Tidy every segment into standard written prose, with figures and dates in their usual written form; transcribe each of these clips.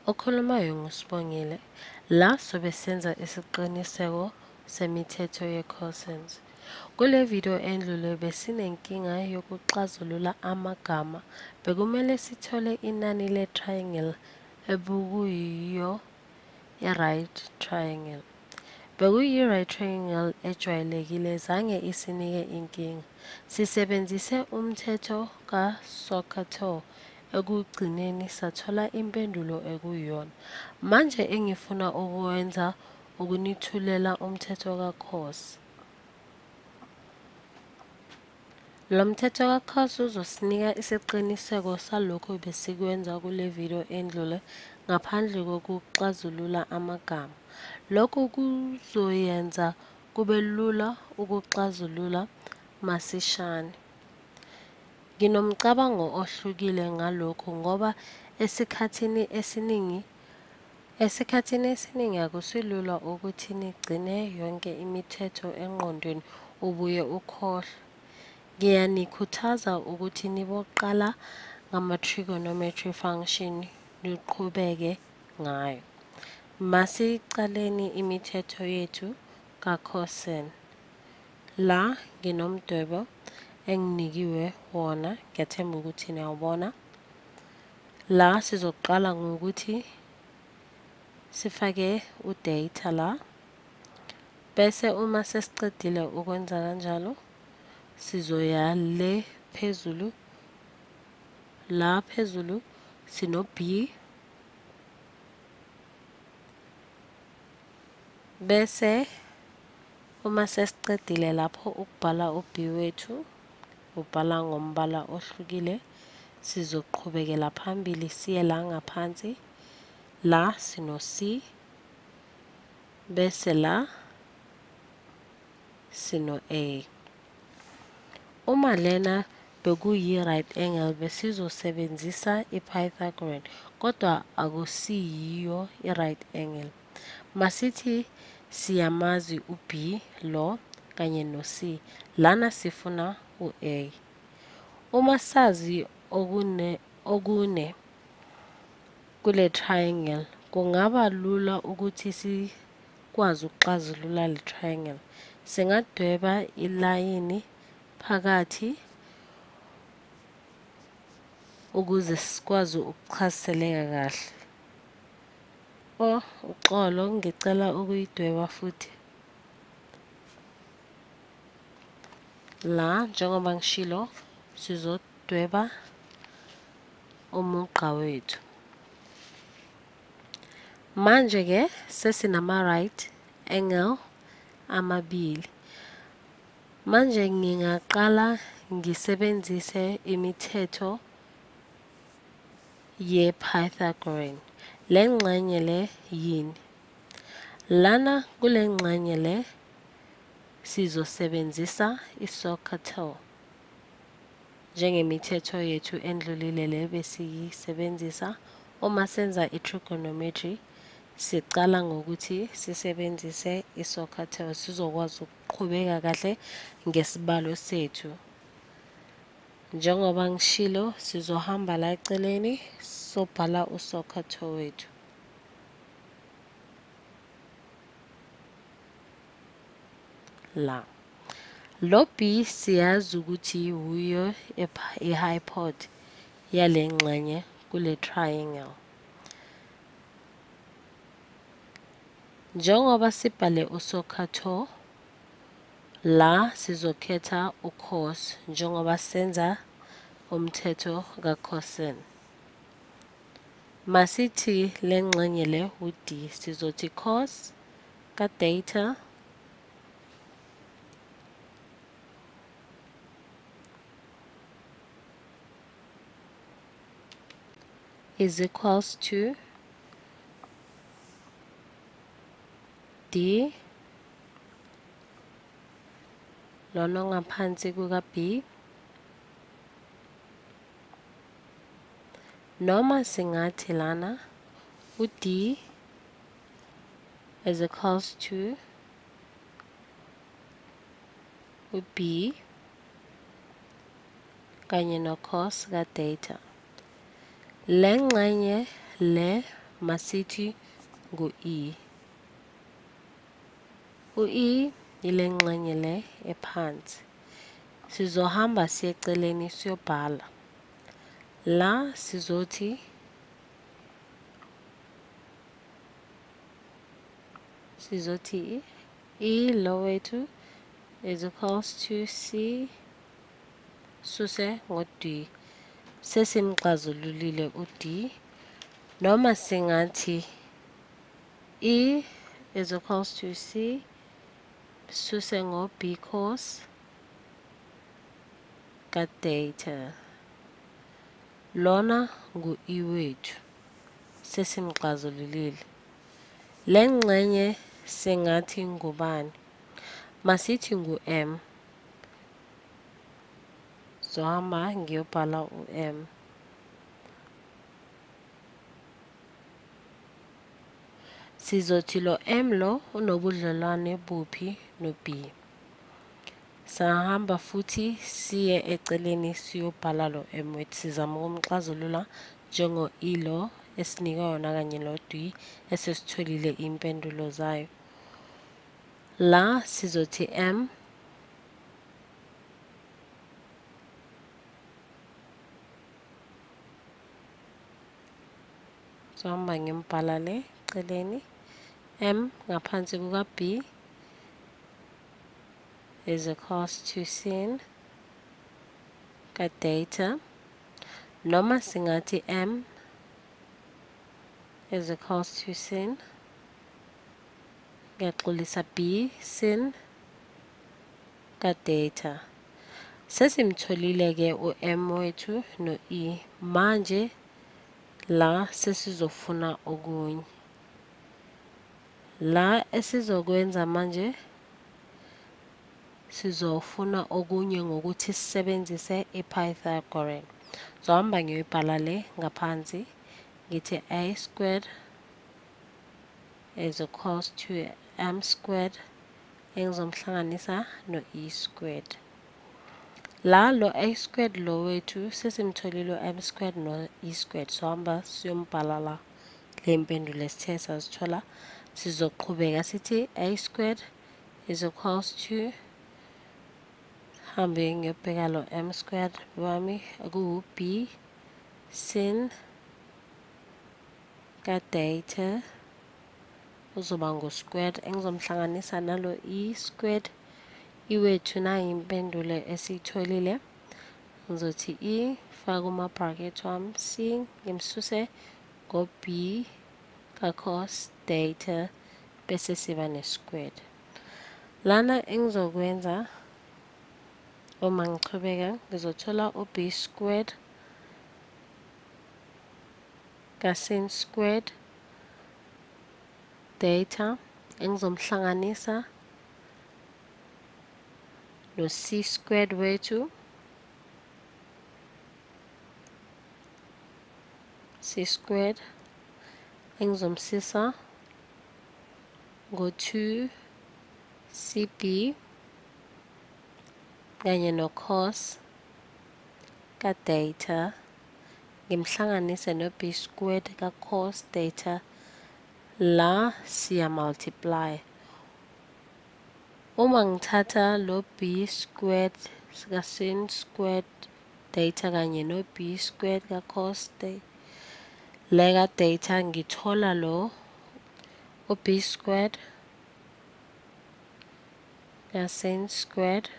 Okhulumayo nguSibongile. La sobe senza isiqiniseko semithetho ye-cosins. Kule video endlule besinenkinga yokuxazulula amagama. Bekumele sithole inani le-triangle ebekuyiyo i-right triangle. Bekuyi-right triangle ejwayelekile zange isinike inkinga. Sisebenzise umthetho ka-SOHCAHTOA ekugcineni sathola impendulo ekuyiyona. Manje engifuna ukwenza ukunithulela umthetho ka-cos. Lo mthetho ka-cos uzosinika isiqiniseko salokho besikwenza kule video endlule ngaphandle kokuxazulula amagama. Lokhu kuzoyenza kube lula ukuxazulula masishane. Nginomcabango ohlukile ngalokhu ngoba esikhathini esiningi akusilula ukuthi nigcine yonke imithetho engqondweni ubuye ukhohlwe. Ngiyanikhuthaza ukuthi niboqala ngama-trigonometry function niqhubeke ngayo. Masicaleni imithetho yethu ka-cosine. La nginomdwebo enginikiwe wona, ngiyathemba ukuthi niyawubona. La sizoqala ngokuthi sifake u-data la. Bese uma sesiqedile ukwenza kanjalo, sizoya le phezulu. La phezulu sino B. Bese uma sesiqedile lapho ukubhala u-B wethu, ubhala ngombala ohlukile, sizoqhubekela phambili siye la ngaphansi. La sino C. Bese la sino A. Uma lena bekuyi-right angle besizosebenzisa i-Pythagorean, kodwa akusiyiyo i-right angle. Masithi siyamazi u-B lo kanye no-C, lana sifuna u-A. Uma sazi okune kule triangle, kungaba lula ukuthi sikwazi ukuxazulula le triangle. Singadweba ilayini phakathi ukuze sikwazi ukuchaziseleka kahle. Uxolo, ngicela ukuyidweba futhi. La njengoba ngishilo sizodweba umugqa wethu. Manje ke sesinama-right angle amabili. Manje ngingaqala ngisebenzise imithetho ye-Pythagorean. Le ngxenye le yini? Lana kule ngxenye le sizosebenzisa i-SOHCAHTOA. Njengemithetho yethu endlulile le besiyisebenzisa uma senza i-trigonometry, siqala ngokuthi sisebenzise i-SOHCAHTOA sizokwazi ukuqhubeka kahle ngesibalo sethu. Njengoba ngishilo sizohamba la eceleni sobhala u-SOHCAHTOA wethu. La lo B siyazi ukuthi uyo i-hypod yale ngxenye kule triangle. Njengoba sibhale u-SOHCAHTOA, la sizokhetha u-cos njengoba senza umthetho ka-cosine. Masithi le ngxenye le u-D, sizothi cos ka-data is equals to D lona ngaphansi kuka-B, noma singathi lana u-D is equals to u-B kanye no-cos ka-data. Le ngxenye le masithi ngu-e. U-e ile ngxenye le ephansi. Sizohamba siye eceleni siyobhala. La sizothi e lo wethu is equals to c suse ngo-d. Sesimxazululile u-d, noma singathi e is equals to c suse ngo-b cos ka-theta. Lona ngu-e wethu, sesimxazululile. Le ngxenye singathi ngubani? Masithi ngu-m. Zohamba ngiyobhala u-m. Sizothi lo m lo unobudlelwane buphi no-b. Sahamba futhi siye eceleni siyobhala lo m wethu, sizama ukumxazulula njengo-e lo esinika yona kanye no-d esesitholile impendulo zayo. La sizothi m zohamba ngimbhala le eceleni, m ngaphansi kuka-b is equals to sin ka-theta, noma singathi m is equals to sin, ngiyaxolisa, b sin ka-theta. Sesimtholile-ke u-m wethu no-e. Manje la sesizofuna okunye. La esizokwenza manje, sizofuna okunye ngokuthi sisebenzise i-Pythagorean. Zohamba ngiyoyibhala le ngaphansi, ngithi a squared is equals to m squared engizomhlanganisa no-e squared. La lo a squared lo wethu sesimtholile u-m squared no-e squared. Sohamba siyombhala la le mpendulo esithe sazithola. Sizoqhubeka sithi a squared is equals to, hambe ngiyobheka lo m squared wami, akuwu-b sin ka-theta uzoba ngu-squared engizomhlanganisa nalo e squared. Iwethu nayi impendulo esiyitholile. Ngizothi e faka uma-bracket wami, c ngimsuse ngo-b ka-cos theta bese siba ne-squared. Lana engizokwenza uma ngichubeka, ngizothola u-b squared ka-sin squared theta engizomhlanganisa no-c squared wethu, c squared engizomsisa ngo-2 cb kanye no-cos ka-theta, ngimhlanganise no-b squared ka-cos theta. La siya multiply. Uma ngithatha lo b squared ka-sin squared theta kanye no-b squared ka-cos theta le ka-theta, ngithola lo u-b squared ka-sin squared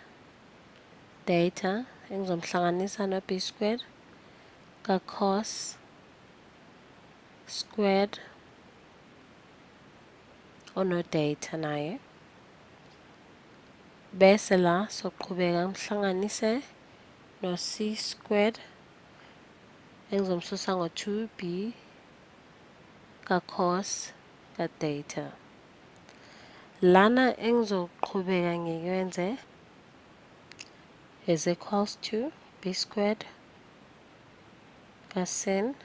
theta engizomhlanganisa no-b squared ka-cos squared ono-theta naye. Bese la soqhubeka ngihlanganise no-c squared engizomsusa ngo-2b ka-cos ka-theta. Lana engizoqhubeka ngikwenze is equals to b squared ka-sin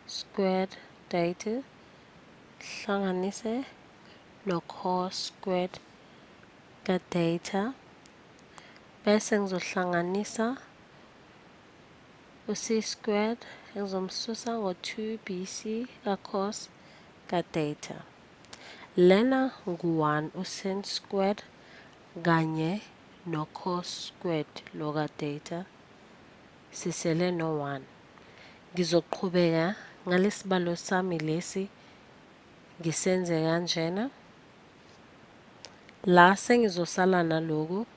squared theta hlanganise no-cos squared ka-theta. Bese ngizohlanganisa u-c squared ngizomsusa ngo-2 BC ka-cos ka-theta. Lena ngu-1 u-sin squared kanye no-cos squared lo ka-theta. Sisele no-1. Ngizoqhubeka ngalesibalo sami lesi ngisenze kanjena. La sengizosala naloku.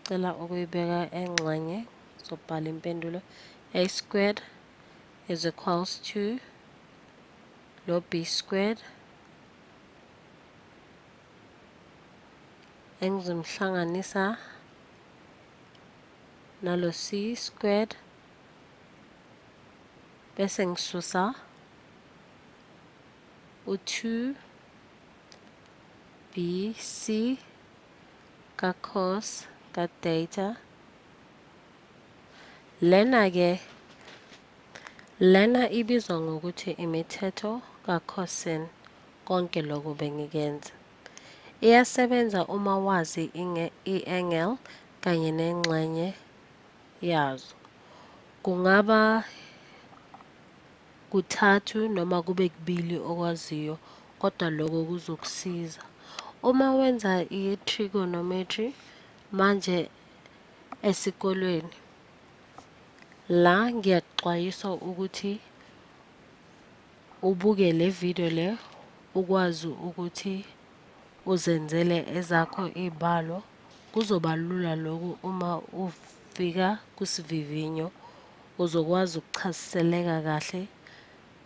Cela ukuyibeka engxenye. Sobhala impendulo. A squared is equals to lo b squared engizomhlanganisa nalo c squared bese ngisusa u-2 bc ka-cos ka-theta. Lena ibizwa ngokuthi imithetho ka-cosine konke lokho bengikenza. Iyasebenza uma wazi i-angle kanye nengxenye yazo. Kungaba kuthathu noma kube kubili okwaziyo, kodwa lokho kuzokusiza. Uma wenza i-trigonometry manje esikolweni, la ngiyaxwayisa ukuthi ubuke le video le ukwazi ukuthi uzenzele ezakho izibalo. Kuzoba lula lokhu uma ufika kusivivinyo uzokwazi ukuchaziseleka kahle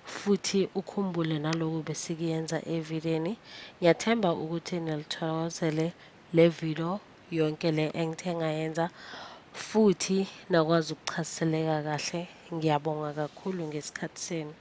futhi ukhumbule naloku besikuyenza evideni. Ngiyathemba ukuthi nilithokozele le video yonke le engithe ngayenza futhi nakwazi ukuchaziseleka kahle. Ngiyabonga kakhulu ngesikhathi senu.